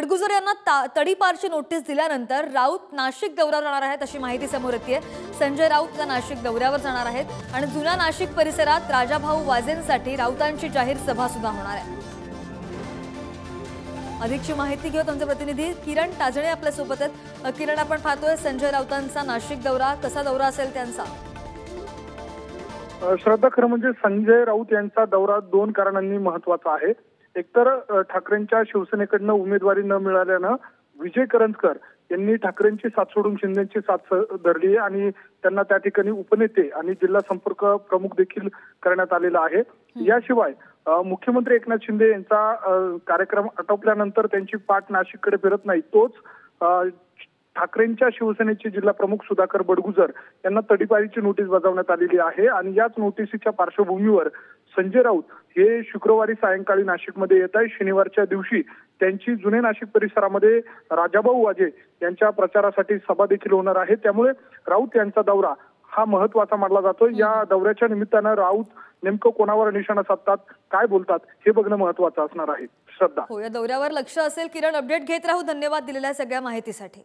बडगुजर यांना तडीपारची नोटीस दिल्यानंतर राऊत नाशिक दौऱ्यावर जाणार आहेत अशी माहिती समोर येते। संजय राऊत या नाशिक दौऱ्यावर जाणार आहेत आणि जुन्या नाशिक परिसरात राजाभाऊ वाजेंसाठी राऊतांची जाहीर सभा सुद्धा होणार आहे। अधिकची माहिती घेऊ आमचे प्रतिनिधी किरण ताजणे आपल्या सोबत आहेत। किरण, आपण पाहतोय संजय राऊतांचा नाशिक दौरा, कसा दौरा असेल त्यांचा? श्रद्धा, खरं म्हणजे संजय राऊत यांचा दौरा दोन कारणांनी महत्त्वाचा आहे। एकतर ठाकरेंच्या शिवसेनेकडनं उमेदवारी न मिळाल्यानं विजय करंजकर यांनी ठाकरेंची साथ सोडून शिंदेची साथ धरली आणि त्यांना त्या ठिकाणी उपनेते आणि जिल्हा संपर्क प्रमुख देखील करण्यात आलेला आहे। याशिवाय मुख्यमंत्री एकनाथ शिंदे यांचा कार्यक्रम आटोपल्यानंतर त्यांची पाठ नाशिककडे फिरत नाही, तोच ठाकरेंच्या शिवसेनेचे जिल्हा प्रमुख सुधाकर बडगुजर यांना तडीपारीची नोटीस बजावण्यात आलेली आहे आणि याच नोटीसीच्या पार्श्वभूमीवर संजय राऊत हे शुक्रवारी सायंकाळी नाशिकमध्ये येत आहे। शनिवारच्या दिवशी त्यांची जुने नाशिक परिसरामध्ये राजाभाऊ वाजे यांच्या प्रचारासाठी सभा देखील होणार आहे। त्यामुळे राऊत यांचा दौरा हा महत्त्वाचा मानला जातो। या दौऱ्याच्या निमित्तानं राऊत नेमकं कोणावर निशाणा साधतात, काय बोलतात हे बघणं महत्त्वाचं असणार आहे। श्रद्धा, हो, या दौऱ्यावर लक्ष असेल। किरण, अपडेट घेत राहू। धन्यवाद दिलेल्या सगळ्या माहितीसाठी।